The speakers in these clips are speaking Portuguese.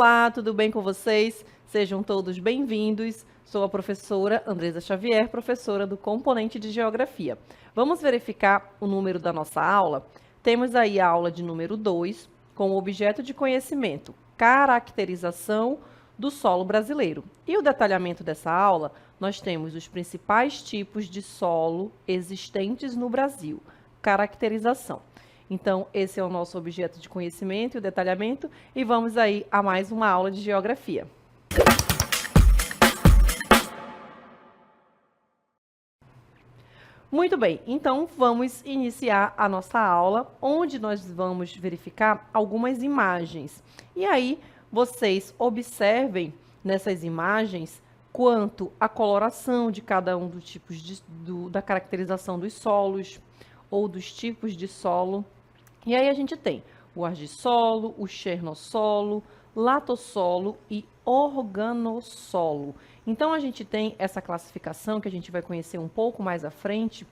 Olá, tudo bem com vocês? Sejam todos bem-vindos. Sou a professora Andresa Xavier, professora do componente de Geografia. Vamos verificar o número da nossa aula? Temos aí a aula de número 2, com o objeto de conhecimento, caracterização do solo brasileiro. E o detalhamento dessa aula, nós temos os principais tipos de solo existentes no Brasil. Caracterização. Então, esse é o nosso objeto de conhecimento e o detalhamento, e vamos aí a mais uma aula de geografia. Muito bem, então vamos iniciar a nossa aula, onde nós vamos verificar algumas imagens. E aí, vocês observem nessas imagens quanto a coloração de cada um dos tipos da caracterização dos solos ou dos tipos de solo. E aí a gente tem o argissolo, o chernossolo, latossolo e organossolo. Então, a gente tem essa classificação que a gente vai conhecer um pouco mais à frente,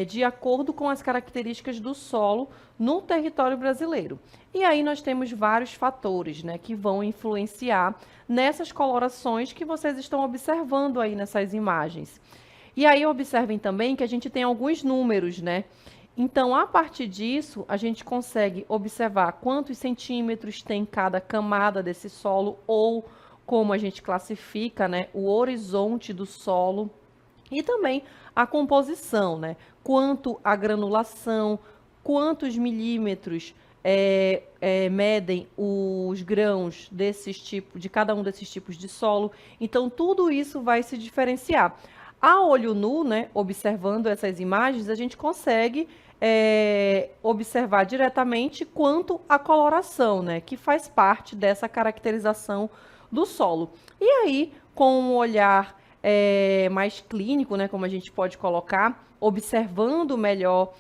de acordo com as características do solo no território brasileiro. E aí nós temos vários fatores, né, que vão influenciar nessas colorações que vocês estão observando aí nessas imagens. E aí observem também que a gente tem alguns números, né? Então, a partir disso, a gente consegue observar quantos centímetros tem cada camada desse solo, ou como a gente classifica, né, o horizonte do solo, e também a composição, né? Quanto a granulação, quantos milímetros medem os grãos de cada um desses tipos de solo. Então, tudo isso vai se diferenciar. A olho nu, né, observando essas imagens, a gente consegue observar diretamente quanto a coloração, né, que faz parte dessa caracterização do solo. E aí, com um olhar mais clínico, né, como a gente pode colocar, observando melhor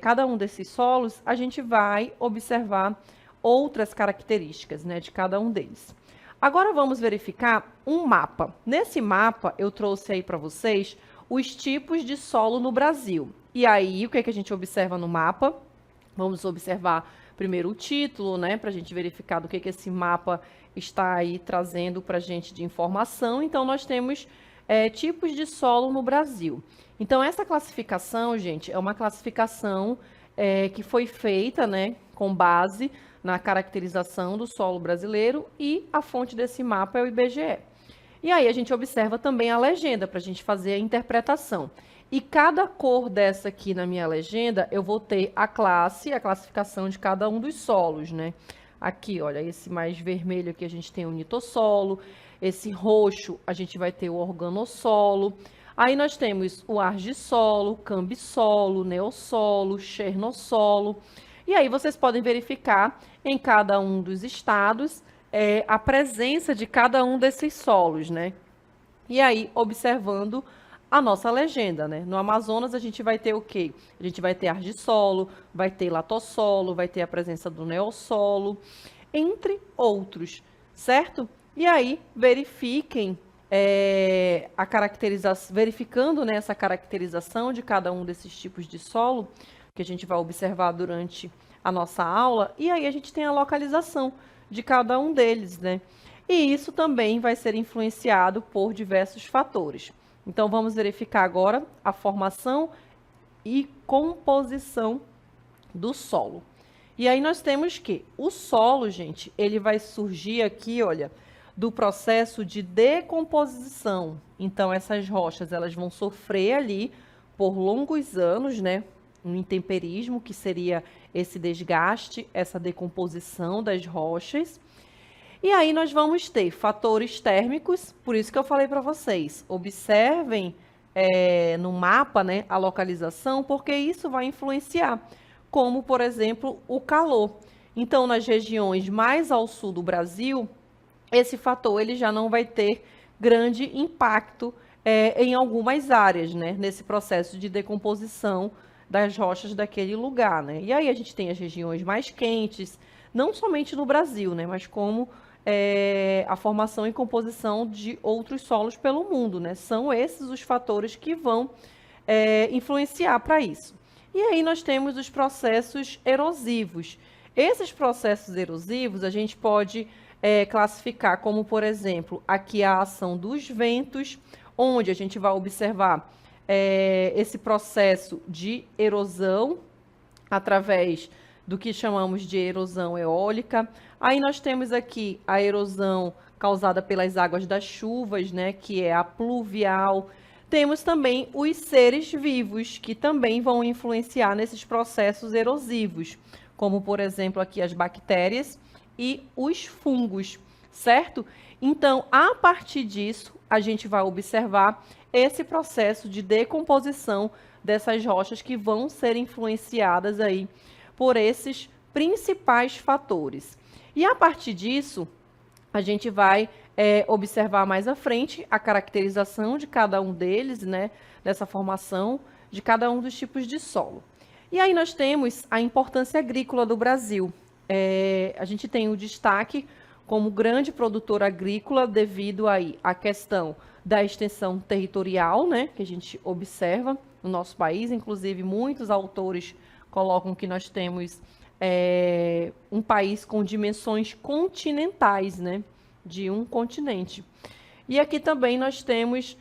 cada um desses solos, a gente vai observar outras características, né, de cada um deles. Agora vamos verificar um mapa. Nesse mapa, eu trouxe aí para vocês os tipos de solo no Brasil. E aí, o que é que a gente observa no mapa? Vamos observar primeiro o título, né, para a gente verificar do que esse mapa está aí trazendo para a gente de informação. Então, nós temos tipos de solo no Brasil. Então, essa classificação, gente, é uma classificação que foi feita, né, com base na caracterização do solo brasileiro, e a fonte desse mapa é o IBGE. E aí a gente observa também a legenda para a gente fazer a interpretação. E cada cor dessa aqui na minha legenda, eu vou ter a classificação de cada um dos solos, né? Aqui, olha, esse mais vermelho aqui a gente tem o nitossolo, esse roxo a gente vai ter o organossolo. Aí nós temos o argissolo, cambissolo, neossolo, chernossolo. E aí vocês podem verificar em cada um dos estados a presença de cada um desses solos, né? E aí, observando a nossa legenda, né? No Amazonas a gente vai ter o quê? A gente vai ter argissolo, vai ter latossolo, vai ter a presença do neossolo, entre outros, certo? E aí, verifiquem a caracterização, verificando, né, essa caracterização de cada um desses tipos de solo, que a gente vai observar durante a nossa aula, e aí a gente tem a localização de cada um deles, né? E isso também vai ser influenciado por diversos fatores. Então, vamos verificar agora a formação e composição do solo. E aí nós temos que o solo, gente, ele vai surgir aqui, olha, do processo de decomposição. Então, essas rochas, elas vão sofrer ali por longos anos, né? Um intemperismo, que seria esse desgaste, essa decomposição das rochas. E aí nós vamos ter fatores térmicos, por isso que eu falei para vocês, observem no mapa, né, a localização, porque isso vai influenciar, como, por exemplo, o calor. Então, nas regiões mais ao sul do Brasil, esse fator ele já não vai ter grande impacto em algumas áreas, né, nesse processo de decomposição das rochas daquele lugar, né? E aí a gente tem as regiões mais quentes, não somente no Brasil, né, mas como a formação e composição de outros solos pelo mundo, né? São esses os fatores que vão influenciar para isso. E aí nós temos os processos erosivos. Esses processos erosivos a gente pode classificar como, por exemplo, aqui a ação dos ventos, onde a gente vai observar esse processo de erosão através do que chamamos de erosão eólica. Aí nós temos aqui a erosão causada pelas águas das chuvas, né, que é a pluvial. Temos também os seres vivos, que também vão influenciar nesses processos erosivos, como, por exemplo, aqui as bactérias e os fungos, certo? Então, a partir disso, a gente vai observar esse processo de decomposição dessas rochas que vão ser influenciadas aí por esses principais fatores. E a partir disso, a gente vai observar mais à frente a caracterização de cada um deles, né, dessa formação de cada um dos tipos de solo. E aí nós temos a importância agrícola do Brasil. A gente tem o destaque como grande produtor agrícola devido aí à questão da extensão territorial, né, que a gente observa no nosso país. Inclusive, muitos autores colocam que nós temos um país com dimensões continentais, né, de um continente. E aqui também nós temos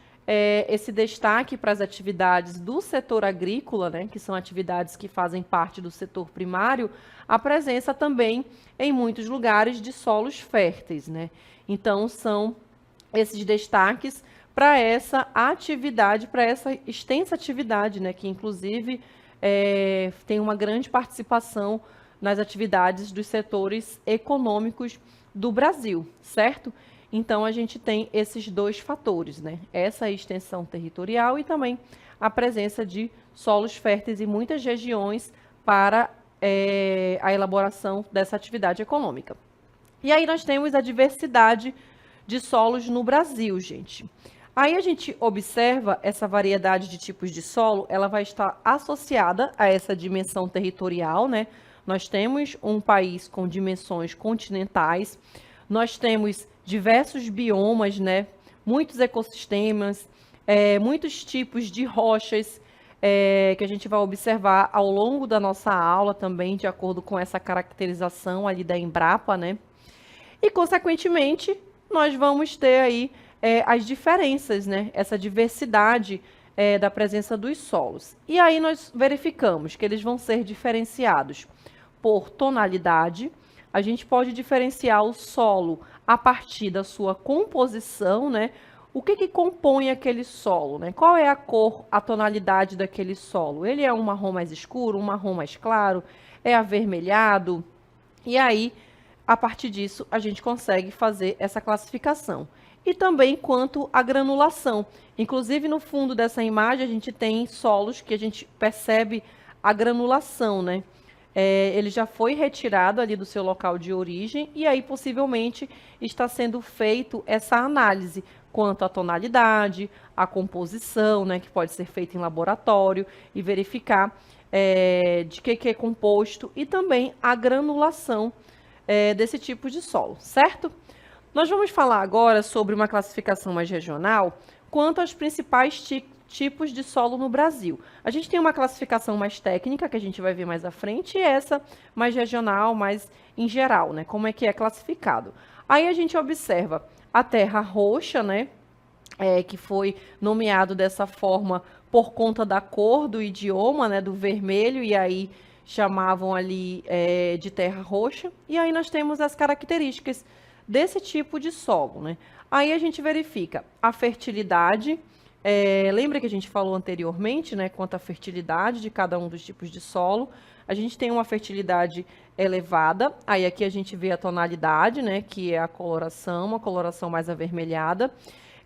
esse destaque para as atividades do setor agrícola, né, que são atividades que fazem parte do setor primário, a presença também em muitos lugares de solos férteis, né? Então, são esses destaques para essa atividade, para essa extensa atividade, né, que inclusive tem uma grande participação nas atividades dos setores econômicos do Brasil, certo? Então, a gente tem esses dois fatores, né? Essa extensão territorial e também a presença de solos férteis em muitas regiões para a elaboração dessa atividade econômica. E aí nós temos a diversidade de solos no Brasil, gente. Aí a gente observa essa variedade de tipos de solo, ela vai estar associada a essa dimensão territorial, né? Nós temos um país com dimensões continentais, nós temos diversos biomas, né? Muitos ecossistemas, muitos tipos de rochas que a gente vai observar ao longo da nossa aula também, de acordo com essa caracterização ali da Embrapa, né? E, consequentemente, nós vamos ter aí as diferenças, né? Essa diversidade da presença dos solos. E aí nós verificamos que eles vão ser diferenciados por tonalidade. A gente pode diferenciar o solo a partir da sua composição, né? O que compõe aquele solo, né? Qual é a cor, a tonalidade daquele solo? Ele é um marrom mais escuro, um marrom mais claro, é avermelhado? E aí, a partir disso, a gente consegue fazer essa classificação. E também quanto à granulação. Inclusive, no fundo dessa imagem, a gente tem solos que a gente percebe a granulação, né? Ele já foi retirado ali do seu local de origem e aí possivelmente está sendo feito essa análise quanto à tonalidade, à composição, né, que pode ser feita em laboratório e verificar de que é composto e também a granulação desse tipo de solo, certo? Nós vamos falar agora sobre uma classificação mais regional quanto aos principais tipos de solo no Brasil. A gente tem uma classificação mais técnica, que a gente vai ver mais à frente, e essa mais regional, mais em geral, né? Como é que é classificado. Aí a gente observa a terra roxa, né? Que foi nomeado dessa forma por conta da cor do idioma, né? Do vermelho, e aí chamavam ali de terra roxa. E aí nós temos as características desse tipo de solo, né? Aí a gente verifica a fertilidade. Lembra que a gente falou anteriormente, né, quanto à fertilidade de cada um dos tipos de solo. A gente tem uma fertilidade elevada, aí aqui a gente vê a tonalidade, né, que é a coloração, uma coloração mais avermelhada.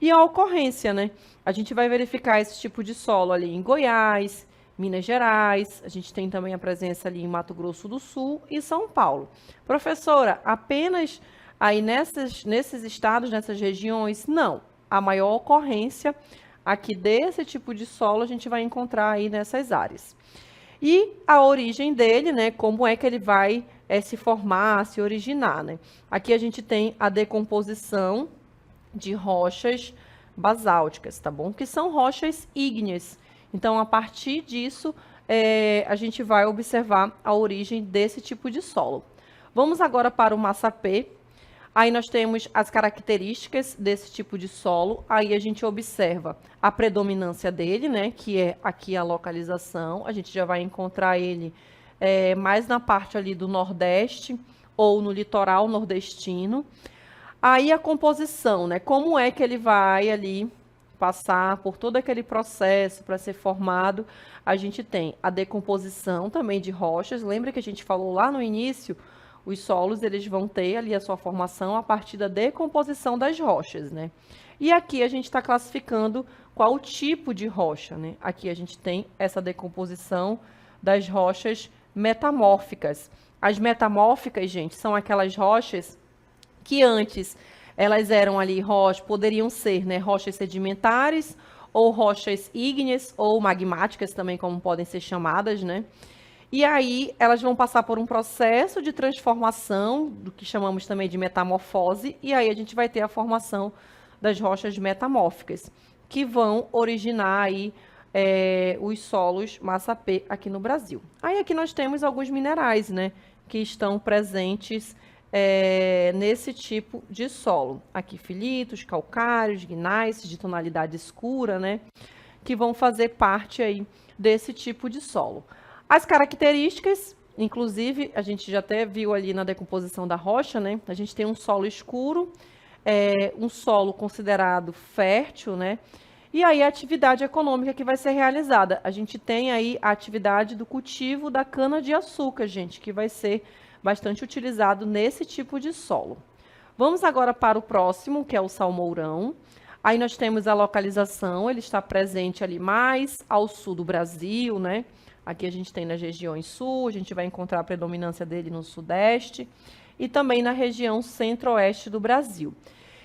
E a ocorrência, né? A gente vai verificar esse tipo de solo ali em Goiás, Minas Gerais, a gente tem também a presença ali em Mato Grosso do Sul e São Paulo. Professora, apenas aí nesses estados, nessas regiões? Não. A maior ocorrência aqui desse tipo de solo a gente vai encontrar aí nessas áreas. E a origem dele, né? Como é que ele vai se formar, se originar, né? Aqui a gente tem a decomposição de rochas basálticas, tá bom? Que são rochas ígneas. Então, a partir disso, a gente vai observar a origem desse tipo de solo. Vamos agora para o Massapê. Aí nós temos as características desse tipo de solo. Aí a gente observa a predominância dele, né? Que é aqui a localização. A gente já vai encontrar ele mais na parte ali do Nordeste ou no litoral nordestino. Aí a composição, né? Como é que ele vai ali passar por todo aquele processo para ser formado? A gente tem a decomposição também de rochas. Lembra que a gente falou lá no início? Os solos, eles vão ter ali a sua formação a partir da decomposição das rochas, né? E aqui a gente está classificando qual o tipo de rocha, né? Aqui a gente tem essa decomposição das rochas metamórficas. As metamórficas, gente, são aquelas rochas que antes elas eram ali rochas, poderiam ser, né, rochas sedimentares ou rochas ígneas ou magmáticas também, como podem ser chamadas, né? E aí elas vão passar por um processo de transformação, do que chamamos também de metamorfose, e aí a gente vai ter a formação das rochas metamórficas, que vão originar aí os solos massapê aqui no Brasil. Aí aqui nós temos alguns minerais, né, que estão presentes nesse tipo de solo. Aqui filitos, calcários, gneiss de tonalidade escura, né, que vão fazer parte aí desse tipo de solo. As características, inclusive, a gente já até viu ali na decomposição da rocha, né? A gente tem um solo escuro, um solo considerado fértil, né? E aí a atividade econômica que vai ser realizada. A gente tem aí a atividade do cultivo da cana-de-açúcar, gente, que vai ser bastante utilizado nesse tipo de solo. Vamos agora para o próximo, que é o salmourão. Aí nós temos a localização, ele está presente ali mais ao sul do Brasil, né? Aqui a gente tem nas regiões sul, a gente vai encontrar a predominância dele no sudeste e também na região centro-oeste do Brasil.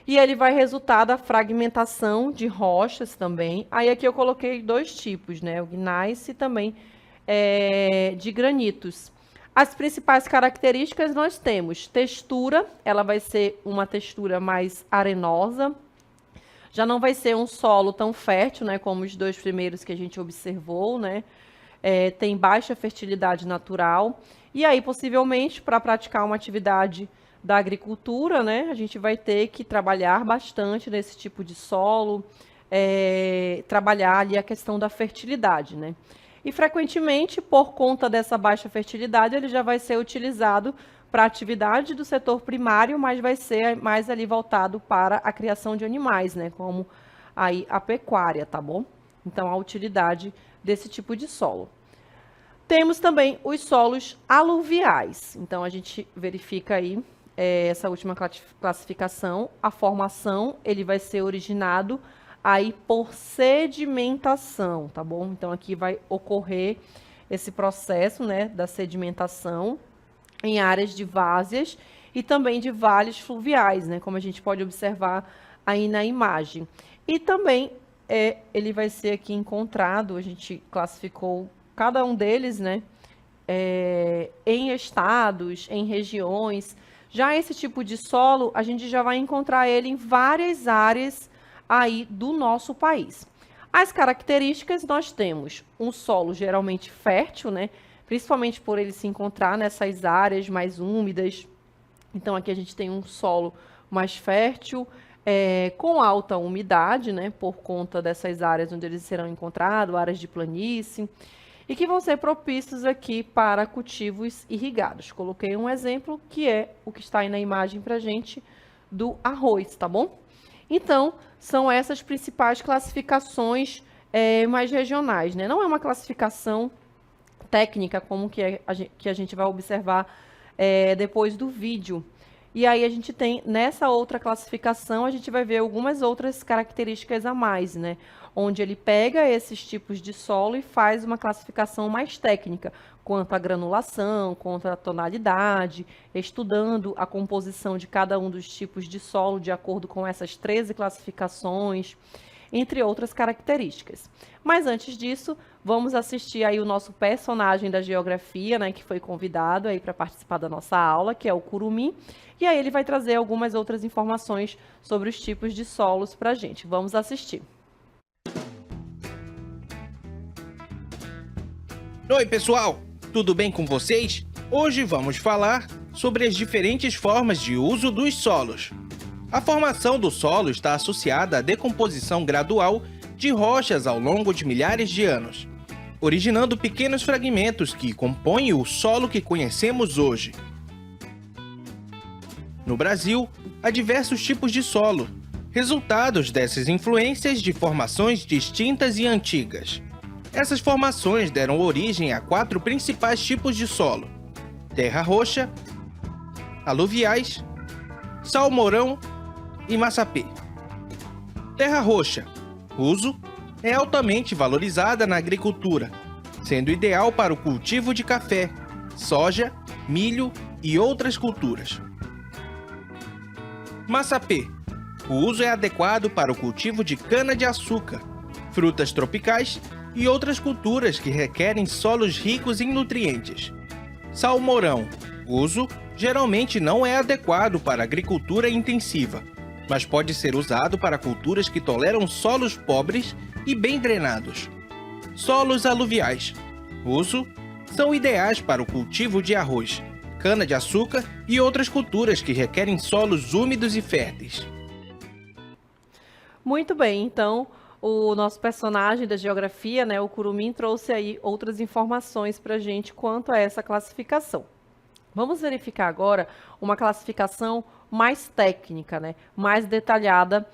E ele vai resultar da fragmentação de rochas também. Aí aqui eu coloquei dois tipos, né? O gneiss e também de granitos. As principais características nós temos textura, ela vai ser uma textura mais arenosa. Já não vai ser um solo tão fértil, né? Como os dois primeiros que a gente observou, né? Tem baixa fertilidade natural, e aí possivelmente para praticar uma atividade da agricultura, né, a gente vai ter que trabalhar bastante nesse tipo de solo, trabalhar ali a questão da fertilidade, né. E frequentemente, por conta dessa baixa fertilidade, ele já vai ser utilizado para atividade do setor primário, mas vai ser mais ali voltado para a criação de animais, né, como aí a pecuária, tá bom? Então, a utilidade desse tipo de solo. Temos também os solos aluviais. Então, a gente verifica aí essa última classificação. A formação, ele vai ser originado aí por sedimentação, tá bom? Então, aqui vai ocorrer esse processo, né, da sedimentação em áreas de várzeas e também de vales fluviais, né, como a gente pode observar aí na imagem. E também ele vai ser aqui encontrado, a gente classificou cada um deles, né, em estados, em regiões. Já esse tipo de solo, a gente já vai encontrar ele em várias áreas aí do nosso país. As características, nós temos um solo geralmente fértil, né, principalmente por ele se encontrar nessas áreas mais úmidas. Então, aqui a gente tem um solo mais fértil, com alta umidade, né, por conta dessas áreas onde eles serão encontrados, áreas de planície, e que vão ser propícios aqui para cultivos irrigados. Coloquei um exemplo, que é o que está aí na imagem para a gente, do arroz, tá bom? Então, são essas principais classificações mais regionais, né? Não é uma classificação técnica, como que a gente vai observar depois do vídeo. E aí a gente tem, nessa outra classificação, a gente vai ver algumas outras características a mais, né? Onde ele pega esses tipos de solo e faz uma classificação mais técnica, quanto à granulação, quanto à tonalidade, estudando a composição de cada um dos tipos de solo de acordo com essas 13 classificações, entre outras características. Mas antes disso, vamos assistir aí o nosso personagem da geografia, né, que foi convidado aí para participar da nossa aula, que é o curumim, e aí ele vai trazer algumas outras informações sobre os tipos de solos para a gente. Vamos assistir. Oi, pessoal! Tudo bem com vocês? Hoje vamos falar sobre as diferentes formas de uso dos solos. A formação do solo está associada à decomposição gradual de rochas ao longo de milhares de anos, originando pequenos fragmentos que compõem o solo que conhecemos hoje. No Brasil, há diversos tipos de solo, resultados dessas influências de formações distintas e antigas. Essas formações deram origem a 4 principais tipos de solo: terra roxa, aluviais, salmourão e massapê. Terra roxa, uso, é altamente valorizada na agricultura, sendo ideal para o cultivo de café, soja, milho e outras culturas. Massapê, o uso é adequado para o cultivo de cana-de-açúcar, frutas tropicais e outras culturas que requerem solos ricos em nutrientes. Salmourão, uso geralmente não é adequado para agricultura intensiva, mas pode ser usado para culturas que toleram solos pobres e bem drenados. Solos aluviais, uso, são ideais para o cultivo de arroz, cana-de-açúcar e outras culturas que requerem solos úmidos e férteis. Muito bem, então o nosso personagem da geografia, né, o Curumim, trouxe aí outras informações para a gente quanto a essa classificação. Vamos verificar agora uma classificação mais técnica, né, mais detalhada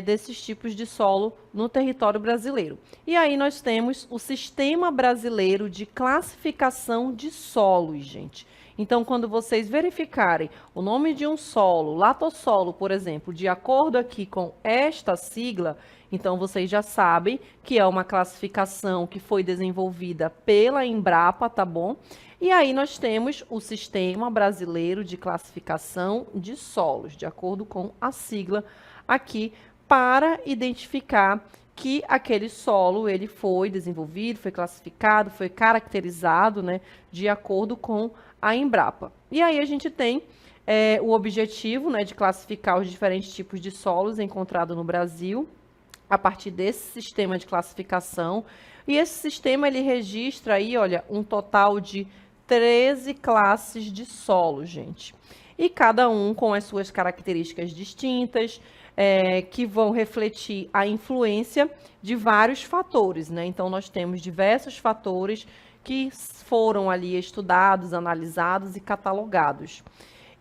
desses tipos de solo no território brasileiro. E aí nós temos o Sistema Brasileiro de Classificação de Solos, gente. Então, quando vocês verificarem o nome de um solo, latossolo, por exemplo, de acordo aqui com esta sigla, então vocês já sabem que é uma classificação que foi desenvolvida pela Embrapa, tá bom? E aí nós temos o Sistema Brasileiro de Classificação de Solos, de acordo com a sigla aqui, para identificar que aquele solo ele foi desenvolvido, foi classificado, foi caracterizado, né, de acordo com a Embrapa. E aí a gente tem o objetivo, né, de classificar os diferentes tipos de solos encontrados no Brasil a partir desse sistema de classificação. E esse sistema ele registra aí, olha, um total de 13 classes de solo, gente. E cada um com as suas características distintas, que vão refletir a influência de vários fatores, né? Então, nós temos diversos fatores que foram ali estudados, analisados e catalogados.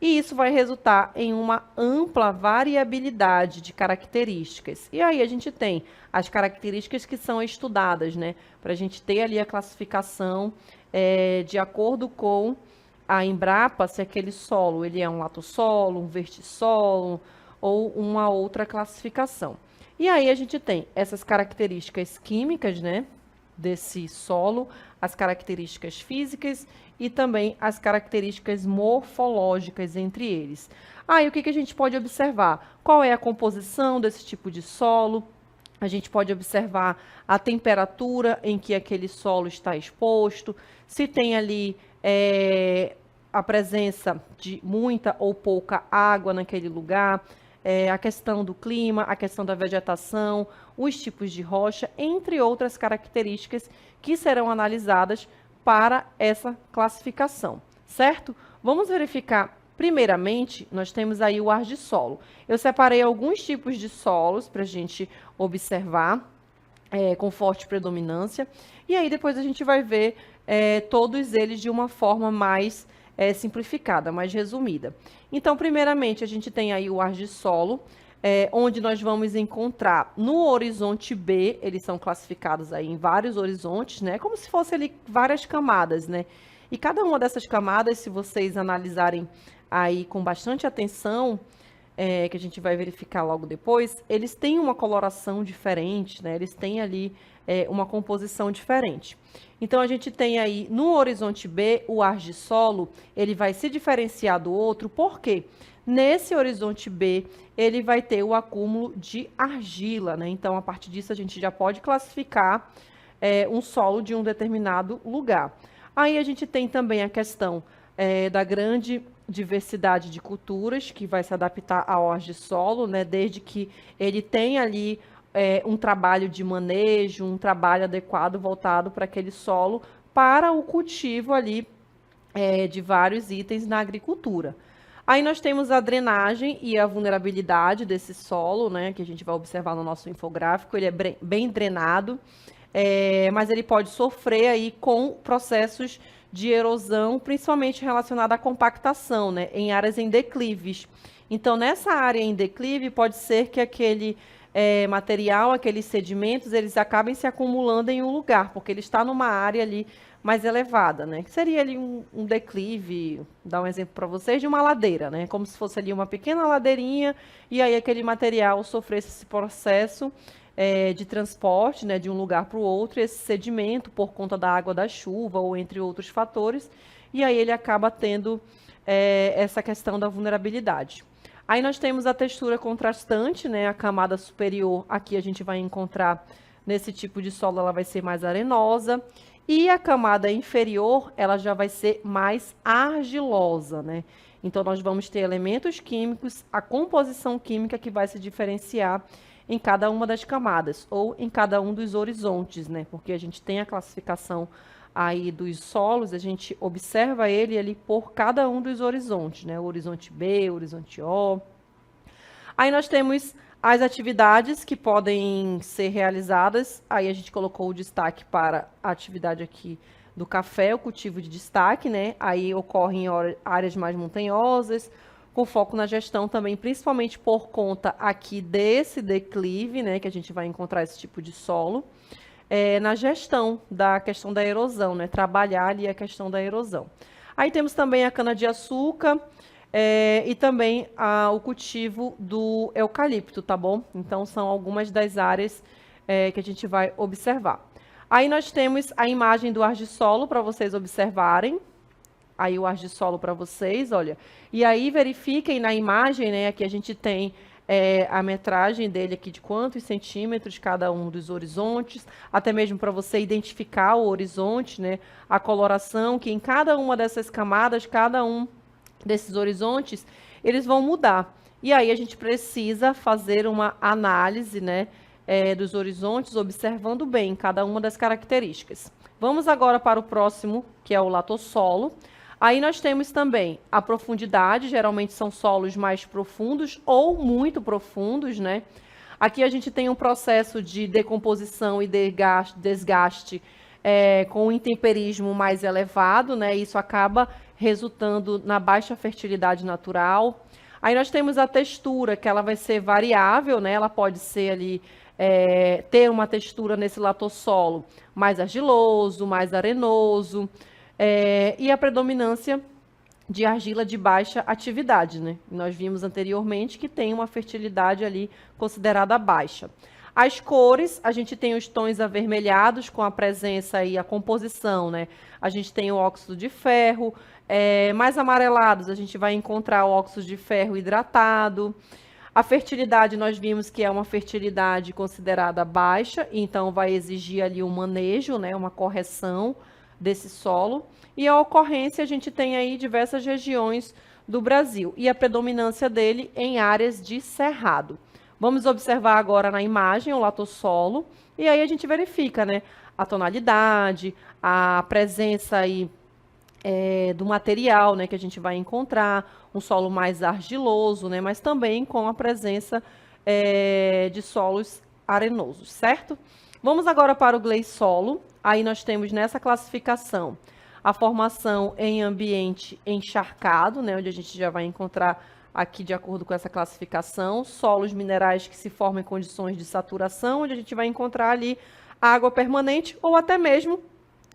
E isso vai resultar em uma ampla variabilidade de características. E aí a gente tem as características que são estudadas, né? Para a gente ter ali a classificação de acordo com a Embrapa, se aquele solo ele é um latossolo, um vertissolo ou uma outra classificação. E aí a gente tem essas características químicas, né, desse solo, as características físicas e também as características morfológicas entre eles. Aí o que a gente pode observar? Qual é a composição desse tipo de solo? A gente pode observar a temperatura em que aquele solo está exposto, se tem ali a presença de muita ou pouca água naquele lugar, a questão do clima, a questão da vegetação, os tipos de rocha, entre outras características que serão analisadas para essa classificação, certo? Vamos verificar, primeiramente, nós temos aí o argissolo. Eu separei alguns tipos de solos para a gente observar com forte predominância, e aí depois a gente vai ver todos eles de uma forma mais simplificada, mais resumida. Então, primeiramente, a gente tem aí o argissolo, onde nós vamos encontrar no horizonte B, eles são classificados aí em vários horizontes, né? Como se fossem ali várias camadas, né? E cada uma dessas camadas, se vocês analisarem aí com bastante atenção, que a gente vai verificar logo depois, eles têm uma coloração diferente, né? Eles têm ali uma composição diferente. Então, a gente tem aí no horizonte B, o argissolo, ele vai se diferenciar do outro, por quê? Nesse horizonte B, ele vai ter o acúmulo de argila, né? Então, a partir disso, a gente já pode classificar um solo de um determinado lugar. Aí, a gente tem também a questão da grande diversidade de culturas, que vai se adaptar ao argissolo, né? Desde que ele tenha ali um trabalho de manejo, um trabalho adequado voltado para aquele solo, para o cultivo ali de vários itens na agricultura. Aí nós temos a drenagem e a vulnerabilidade desse solo, né, que a gente vai observar no nosso infográfico. Ele é bem drenado, mas ele pode sofrer aí com processos de erosão, principalmente relacionada à compactação, né, em áreas em declives. Então, nessa área em declive, pode ser que aquele material, aqueles sedimentos, eles acabem se acumulando em um lugar, porque ele está numa área ali mais elevada, né? Que seria ali um declive, vou dar um exemplo para vocês, de uma ladeira, né? Como se fosse ali uma pequena ladeirinha, e aí aquele material sofresse esse processo de transporte, né, de um lugar para o outro, esse sedimento, por conta da água da chuva, ou entre outros fatores, e aí ele acaba tendo essa questão da vulnerabilidade. Aí nós temos a textura contrastante, né? A camada superior, aqui a gente vai encontrar, nesse tipo de solo, ela vai ser mais arenosa. E a camada inferior, ela já vai ser mais argilosa, né? Então, nós vamos ter elementos químicos, a composição química que vai se diferenciar em cada uma das camadas, ou em cada um dos horizontes, né? Porque a gente tem a classificação aí dos solos, a gente observa ele ali por cada um dos horizontes, né? O horizonte B, o horizonte O. Aí nós temos as atividades que podem ser realizadas. Aí a gente colocou o destaque para a atividade aqui do café, o cultivo de destaque, né? Aí ocorre em áreas mais montanhosas, com foco na gestão também, principalmente por conta aqui desse declive, né? Que a gente vai encontrar esse tipo de solo. Na gestão da questão da erosão, né? Trabalhar ali a questão da erosão. Aí temos também a cana-de-açúcar e também o cultivo do eucalipto, tá bom? Então, são algumas das áreas que a gente vai observar. Aí nós temos a imagem do argissolo para vocês observarem. Aí o argissolo para vocês, olha. E aí verifiquem na imagem, né? Aqui a gente tem a metragem dele aqui de quantos centímetros cada um dos horizontes, até mesmo para você identificar o horizonte, né? A coloração, que em cada uma dessas camadas, cada um desses horizontes, eles vão mudar. E aí a gente precisa fazer uma análise, né? Dos horizontes, observando bem cada uma das características. Vamos agora para o próximo, que é o latossolo. Aí nós temos também a profundidade, geralmente são solos mais profundos ou muito profundos, né? Aqui a gente tem um processo de decomposição e desgaste com um intemperismo mais elevado, né? Isso acaba resultando na baixa fertilidade natural. Aí nós temos a textura, que ela vai ser variável, né? Ela pode ser ali, ter uma textura nesse latossolo mais argiloso, mais arenoso, e a predominância de argila de baixa atividade, né? Nós vimos anteriormente que tem uma fertilidade ali considerada baixa. As cores, a gente tem os tons avermelhados com a presença e a composição, né? A gente tem o óxido de ferro, mais amarelados a gente vai encontrar o óxido de ferro hidratado. A fertilidade, nós vimos que é uma fertilidade considerada baixa, então vai exigir ali um manejo, né? Uma correção desse solo. E a ocorrência, a gente tem aí diversas regiões do Brasil, e a predominância dele em áreas de cerrado. Vamos observar agora na imagem o latossolo, e aí a gente verifica, né, a tonalidade, a presença aí, do material, né, que a gente vai encontrar, um solo mais argiloso, né, mas também com a presença de solos arenosos, certo? Vamos agora para o gleissolo. Aí nós temos nessa classificação a formação em ambiente encharcado, né, onde a gente já vai encontrar aqui, de acordo com essa classificação, solos minerais que se formam em condições de saturação, onde a gente vai encontrar ali água permanente, ou até mesmo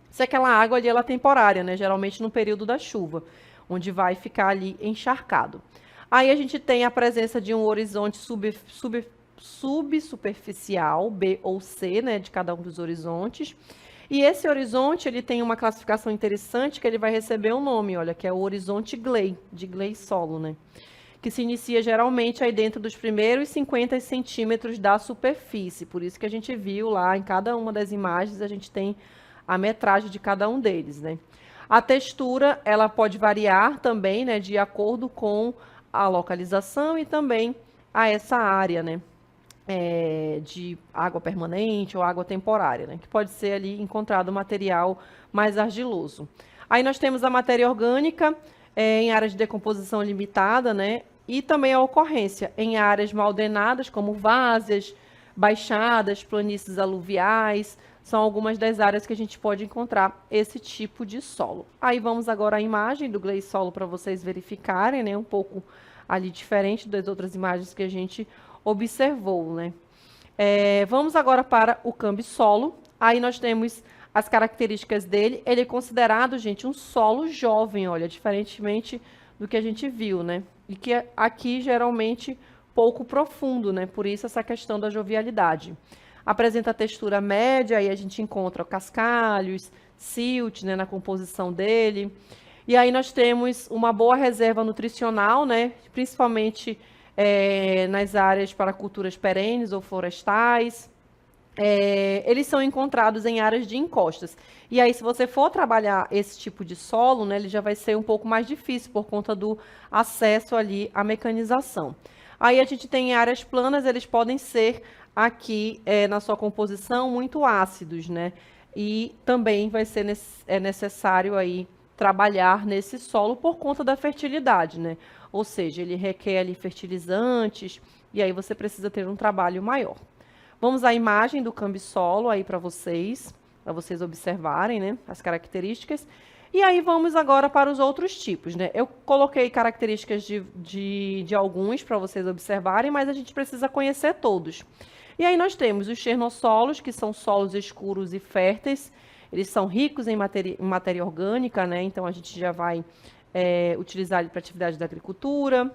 se aquela água ali ela é temporária, né, geralmente no período da chuva, onde vai ficar ali encharcado. Aí a gente tem a presença de um horizonte subsuperficial, B ou C, né, de cada um dos horizontes. E esse horizonte, ele tem uma classificação interessante, que ele vai receber um nome, olha, que é o horizonte Gley, de gleissolo, né? Que se inicia geralmente aí dentro dos primeiros 50 centímetros da superfície. Por isso que a gente viu lá, em cada uma das imagens, a gente tem a metragem de cada um deles, né? A textura, ela pode variar também, né, de acordo com a localização e também a essa área, né? De água permanente ou água temporária, né? Que pode ser ali encontrado material mais argiloso. Aí nós temos a matéria orgânica em áreas de decomposição limitada, né? E também a ocorrência em áreas mal drenadas, como várzeas, baixadas, planícies aluviais, são algumas das áreas que a gente pode encontrar esse tipo de solo. Aí vamos agora à imagem do gleissolo para vocês verificarem, né? Um pouco ali diferente das outras imagens que a gente observou, né? Vamos agora para o cambissolo. Aí nós temos as características dele. Ele é considerado, gente, um solo jovem, olha, diferentemente do que a gente viu, né? E que aqui geralmente pouco profundo, né? Por isso essa questão da jovialidade. Apresenta textura média, aí a gente encontra cascalhos, silt, né, na composição dele. E aí nós temos uma boa reserva nutricional, né, principalmente nas áreas para culturas perenes ou florestais. Eles são encontrados em áreas de encostas. E aí, se você for trabalhar esse tipo de solo, né, ele já vai ser um pouco mais difícil por conta do acesso ali à mecanização. Aí a gente tem áreas planas, eles podem ser aqui na sua composição muito ácidos, né? E também vai ser necessário aí trabalhar nesse solo por conta da fertilidade, né? Ou seja, ele requer ali fertilizantes e aí você precisa ter um trabalho maior. Vamos à imagem do cambissolo aí para vocês observarem, né, as características. E aí vamos agora para os outros tipos, né? Eu coloquei características de alguns para vocês observarem, mas a gente precisa conhecer todos. E aí nós temos os xernossolos, que são solos escuros e férteis. Eles são ricos em matéria orgânica, né? Então a gente já vai utilizar ele para atividade da agricultura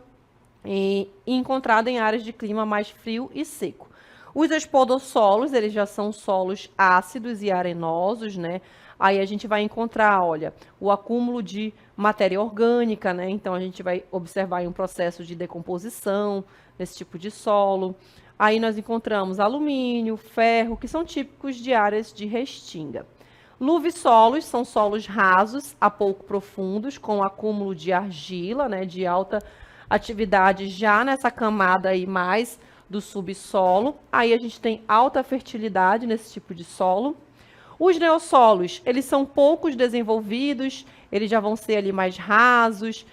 e encontrado em áreas de clima mais frio e seco. Os espodossolos, eles já são solos ácidos e arenosos, né? Aí a gente vai encontrar, olha, o acúmulo de matéria orgânica, né? Então a gente vai observar aí um processo de decomposição nesse tipo de solo. Aí nós encontramos alumínio, ferro, que são típicos de áreas de restinga. Luvissolos são solos rasos a pouco profundos, com acúmulo de argila, né? De alta atividade já nessa camada aí mais do subsolo. Aí a gente tem alta fertilidade nesse tipo de solo. Os neossolos, eles são poucos desenvolvidos, eles já vão ser ali mais rasos,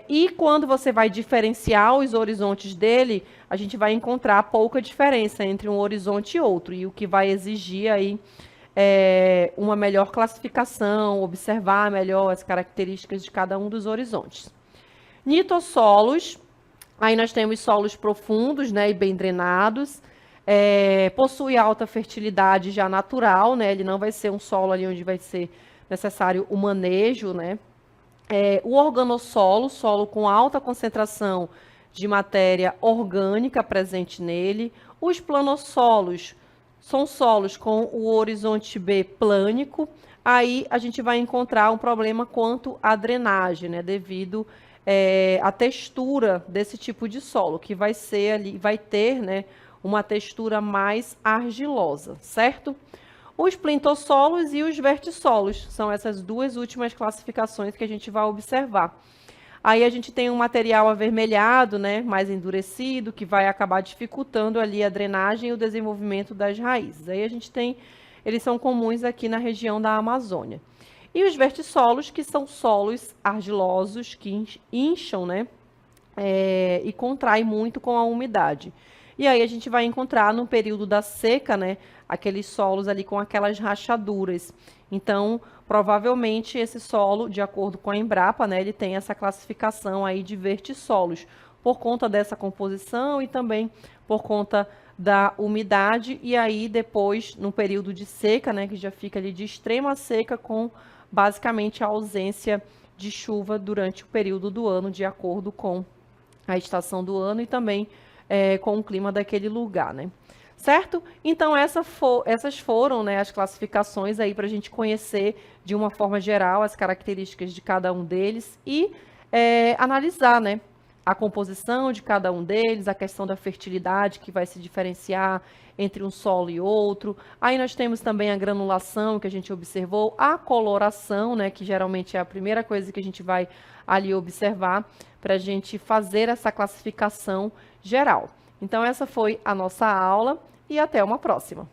e quando você vai diferenciar os horizontes dele, a gente vai encontrar pouca diferença entre um horizonte e outro, e o que vai exigir aí uma melhor classificação, observar melhor as características de cada um dos horizontes. Nitossolos, aí nós temos solos profundos, né, e bem drenados, possui alta fertilidade já natural, né? Ele não vai ser um solo ali onde vai ser necessário o manejo, né? O organossolo, solo com alta concentração de matéria orgânica presente nele. Os planossolos são solos com o horizonte B plânico. Aí a gente vai encontrar um problema quanto à drenagem, né? Devido à textura desse tipo de solo, que vai ser ali, vai ter, né, uma textura mais argilosa, certo? Os plintossolos e os vertissolos são essas duas últimas classificações que a gente vai observar. Aí a gente tem um material avermelhado, né, mais endurecido, que vai acabar dificultando ali a drenagem e o desenvolvimento das raízes. Aí a gente tem, eles são comuns aqui na região da Amazônia. E os vertissolos, que são solos argilosos, que incham, né, e contraem muito com a umidade. E aí a gente vai encontrar no período da seca, né, aqueles solos ali com aquelas rachaduras. Então, provavelmente esse solo, de acordo com a Embrapa, né, ele tem essa classificação aí de vertissolos, por conta dessa composição e também por conta da umidade. E aí depois, no período de seca, né, que já fica ali de extrema seca, com basicamente a ausência de chuva durante o período do ano, de acordo com a estação do ano e também com o clima daquele lugar, né? Certo? Então, essas foram, né, as classificações aí para a gente conhecer de uma forma geral as características de cada um deles e analisar, né, a composição de cada um deles, a questão da fertilidade que vai se diferenciar entre um solo e outro. Aí nós temos também a granulação que a gente observou, a coloração, né, que geralmente é a primeira coisa que a gente vai ali observar para a gente fazer essa classificação geral. Então, essa foi a nossa aula e até uma próxima.